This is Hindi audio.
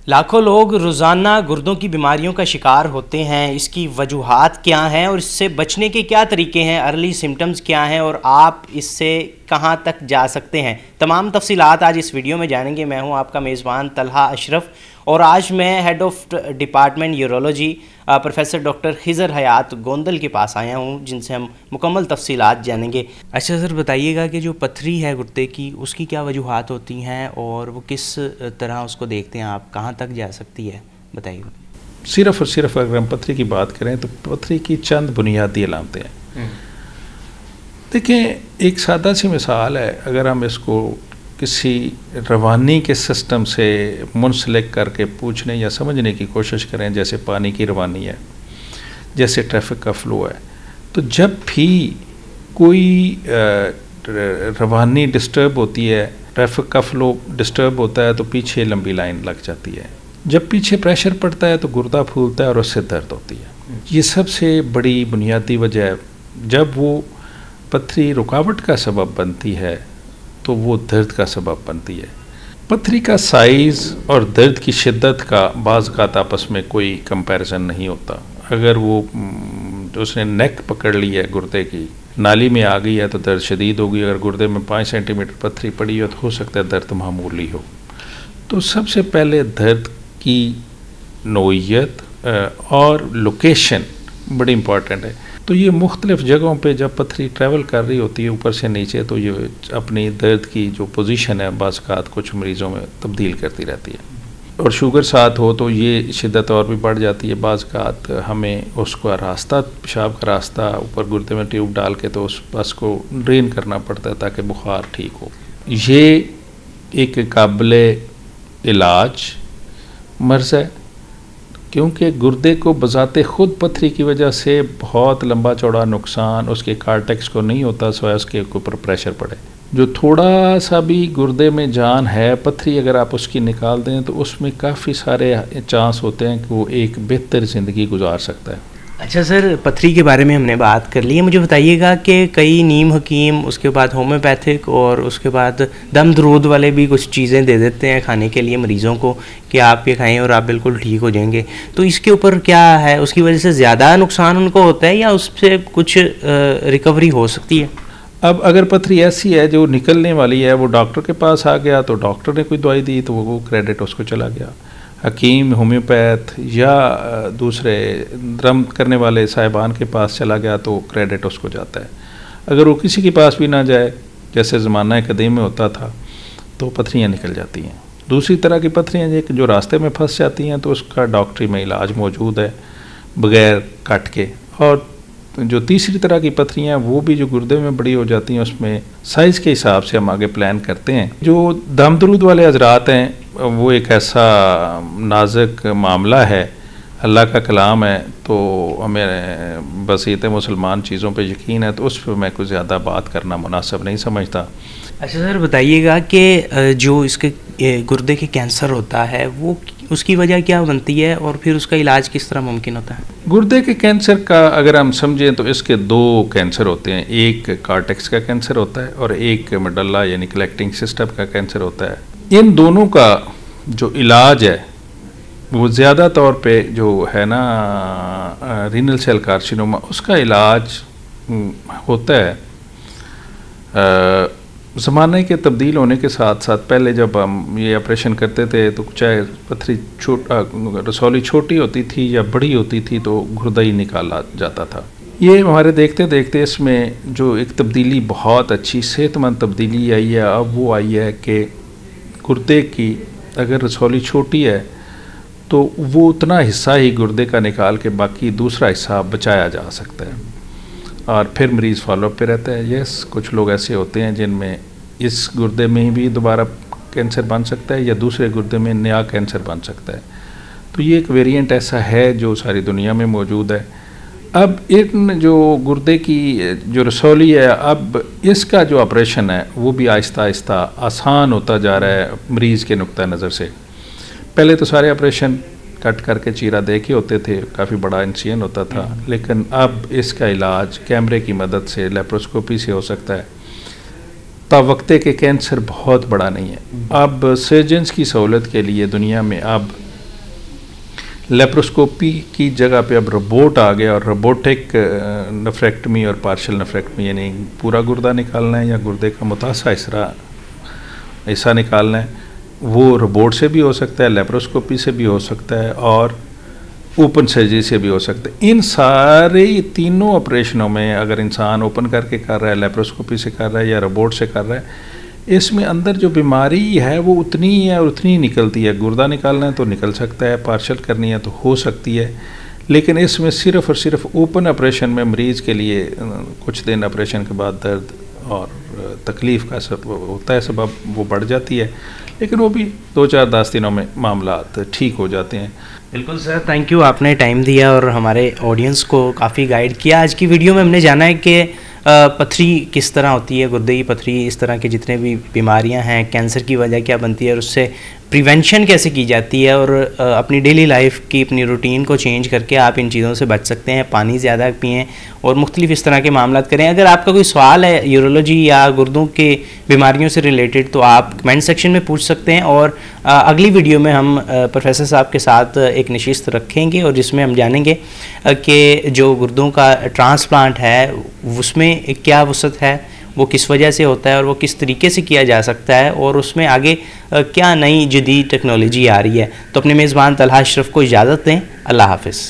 लाखों लोग रोज़ाना गुर्दों की बीमारियों का शिकार होते हैं। इसकी वजूहात क्या हैं और इससे बचने के क्या तरीके हैं, अर्ली सिम्टम्स क्या हैं और आप इससे कहां तक जा सकते हैं, तमाम तफसीलात आज इस वीडियो में जानेंगे। मैं हूं आपका मेज़बान तलहा अशरफ और आज मैं head of department urology professor doctor Khizar Hayat Gondal के पास आया हूं, जिनसे हम मुकम्मल तफसीलात जानेंगे। अच्छा सर, बताइएगा कि जो पथरी है गुर्दे की, उसकी क्या वजूहात होती हैं और वो किस तरह उसको देखते हैं आप, कहाँ तक जा सकती है, बताइए। सिर्फ और सिर्फ अगर हम पथरी की बात करें तो पथरी की चंद बुनियादी अलामतें हैं। देखें, एक सादा सी मिसाल है, अगर हम इसको किसी रवानी के सिस्टम से मुंसलिक करके पूछने या समझने की कोशिश करें, जैसे पानी की रवानी है, जैसे ट्रैफिक का फ्लो है, तो जब भी कोई रवानी डिस्टर्ब होती है, ट्रैफिक का फ्लो डिस्टर्ब होता है, तो पीछे लंबी लाइन लग जाती है। जब पीछे प्रेशर पड़ता है तो गुर्दा फूलता है और उससे दर्द होती है। ये सबसे बड़ी बुनियादी वजह है। जब वो पथरी रुकावट का सबब बनती है तो वो दर्द का सबब बनती है। पथरी का साइज़ और दर्द की शिद्दत का बाज़ औक़ात आपस में कोई कंपैरिजन नहीं होता। अगर वो उसने नेक पकड़ ली है, गुर्दे की नाली में आ गई है तो दर्द शदीद होगी। अगर गुर्दे में 5 सेंटीमीटर पथरी पड़ी हो तो हो सकता है दर्द मामूली हो। तो सबसे पहले दर्द की नौइयत और लोकेशन बड़ी इम्पॉर्टेंट है। तो ये मुख्तलिफ़ जगहों पे जब पथरी ट्रैवल कर रही होती है ऊपर से नीचे, तो ये अपनी दर्द की जो पोजीशन है बाज़ औक़ात कुछ मरीज़ों में तब्दील करती रहती है। और शुगर साथ हो तो ये शिद्दत और भी बढ़ जाती है। बाज़ औक़ात हमें उसका रास्ता, पेशाब का रास्ता ऊपर गुर्दे में ट्यूब डाल के तो उस बस को ड्रेन करना पड़ता है ताकि बुखार ठीक हो। ये एक काबिले इलाज मर्ज़ है, क्योंकि गुर्दे को बज़ाते ख़ुद पथरी की वजह से बहुत लंबा चौड़ा नुकसान उसके कार्टेक्स को नहीं होता, सिवाय उसके ऊपर प्रेशर पड़े। जो थोड़ा सा भी गुर्दे में जान है, पथरी अगर आप उसकी निकाल दें तो उसमें काफ़ी सारे चांस होते हैं कि वो एक बेहतर ज़िंदगी गुजार सकता है। अच्छा सर, पथरी के बारे में हमने बात कर ली है। मुझे बताइएगा कि कई नीम हकीम, उसके बाद होम्योपैथिक और उसके बाद दम दरूद वाले भी कुछ चीज़ें दे देते हैं खाने के लिए मरीज़ों को कि आप ये खाएं और आप बिल्कुल ठीक हो जाएंगे। तो इसके ऊपर क्या है, उसकी वजह से ज़्यादा नुकसान उनको होता है या उससे कुछ रिकवरी हो सकती है? अब अगर पथरी ऐसी है जो निकलने वाली है, वो डॉक्टर के पास आ गया तो डॉक्टर ने कोई दवाई दी तो वो क्रेडिट उसको चला गया। हकीम, होम्योपैथ या दूसरे दम करने वाले साहिबान के पास चला गया तो क्रेडिट उसको जाता है। अगर वो किसी के पास भी ना जाए, जैसे ज़माना कदीम में होता था, तो पथरियाँ निकल जाती हैं। दूसरी तरह की पथरियाँ जो रास्ते में फंस जाती हैं तो उसका डॉक्टरी में इलाज मौजूद है बग़ैर कट के। और जो तीसरी तरह की पथरियाँ, वो भी जो गुर्दे में बड़ी हो जाती हैं, उसमें साइज़ के हिसाब से हम आगे प्लान करते हैं। जो दम दरूद वाले हजरात हैं, वो एक ऐसा नाजुक मामला है, अल्लाह का कलाम है, तो हमें बसीत मुसलमान चीज़ों पे यकीन है, तो उस पर मैं कुछ ज़्यादा बात करना मुनासिब नहीं समझता। अच्छा सर, बताइएगा कि जो इसके गुर्दे के कैंसर होता है, वो उसकी वजह क्या बनती है और फिर उसका इलाज किस तरह मुमकिन होता है? गुर्दे के कैंसर का अगर हम समझें तो इसके 2 कैंसर होते हैं। एक कार्टेक्स का कैंसर होता है और एक मेडल्ला यानी कलेक्टिंग सिस्टम का कैंसर होता है। इन दोनों का जो इलाज है वो ज़्यादा तौर पे जो है ना रीनल सेल कार्सिनोमा, उसका इलाज होता है ज़माने के तब्दील होने के साथ साथ। पहले जब हम ये ऑपरेशन करते थे तो चाहे पथरी रसौली छोटी होती थी या बड़ी होती थी तो गुर्दा ही निकाला जाता था। ये हमारे देखते देखते इसमें जो एक तब्दीली, बहुत अच्छी सेहतमंद तब्दीली आई है, अब वो आई है कि गुर्दे की अगर रसौली छोटी है तो वो उतना हिस्सा ही गुर्दे का निकाल के बाकी दूसरा हिस्सा बचाया जा सकता है और फिर मरीज़ फॉलोअप पे रहता है। यस, कुछ लोग ऐसे होते हैं जिनमें इस गुर्दे में भी दोबारा कैंसर बन सकता है या दूसरे गुर्दे में नया कैंसर बन सकता है। तो ये एक वेरिएंट ऐसा है जो सारी दुनिया में मौजूद है। अब इन जो गुर्दे की जो रसौली है, अब इसका जो ऑपरेशन है वो भी आहिस्ता आहिस्ता आसान होता जा रहा है मरीज़ के नुक्ता नज़र से। पहले तो सारे ऑपरेशन कट करके चीरा दे के होते थे, काफ़ी बड़ा इंसिजन होता था, लेकिन अब इसका इलाज कैमरे की मदद से, लेप्रोस्कोपी से हो सकता है। तावक्ते के कैंसर बहुत बड़ा नहीं है। अब सर्जन्स की सहूलत के लिए दुनिया में अब लेप्रोस्कोपी की जगह पे अब रोबोट आ गया, और रोबोटिक नेफ्रेक्टमी और पार्शियल नेफ्रेक्टमी, यानी पूरा गुर्दा निकालना है या गुर्दे का मुतासा हिस्सा निकालना है, वो रोबोट से भी हो सकता है, लेप्रोस्कोपी से भी हो सकता है, और ओपन सर्जरी से भी हो सकता है। इन सारे तीनों ऑपरेशनों में अगर इंसान ओपन करके कर रहा है, लेप्रोस्कोपी से कर रहा है या रोबोट से कर रहा है, इसमें अंदर जो बीमारी है वो उतनी ही है और उतनी ही निकलती है। गुर्दा निकालना है तो निकल सकता है, पार्शल करनी है तो हो सकती है, लेकिन इसमें सिर्फ़ और सिर्फ ओपन ऑपरेशन में मरीज़ के लिए कुछ दिन ऑपरेशन के बाद दर्द और तकलीफ़ का सबब होता है, सबब वो बढ़ जाती है, लेकिन वो भी 2-4-10 दिनों में मामला ठीक हो जाते हैं। बिल्कुल सर, थैंक यू, आपने टाइम दिया और हमारे ऑडियंस को काफ़ी गाइड किया। आज की वीडियो में हमने जाना है कि पथरी किस तरह होती है, गुर्दे की पथरी, इस तरह के जितने भी बीमारियां हैं, कैंसर की वजह क्या बनती है और उससे प्रिवेंशन कैसे की जाती है, और अपनी डेली लाइफ की अपनी रूटीन को चेंज करके आप इन चीज़ों से बच सकते हैं। पानी ज़्यादा पिएं और मुख्तलिफ इस तरह के मामला करें। अगर आपका कोई सवाल है यूरोलॉजी या गुर्दों के बीमारियों से रिलेटेड तो आप कमेंट सेक्शन में पूछ सकते हैं, और अगली वीडियो में हम प्रोफेसर साहब के साथ एक नशिस्त रखेंगे और जिसमें हम जानेंगे कि जो गुर्दों का ट्रांसप्लांट है उसमें क्या वसअत है, वो किस वजह से होता है और वो किस तरीके से किया जा सकता है, और उसमें आगे क्या नई जदीद टेक्नोलॉजी आ रही है। तो अपने मेज़बान तलहा अशरफ को इजाज़त दें। अल्लाह हाफ़िज़।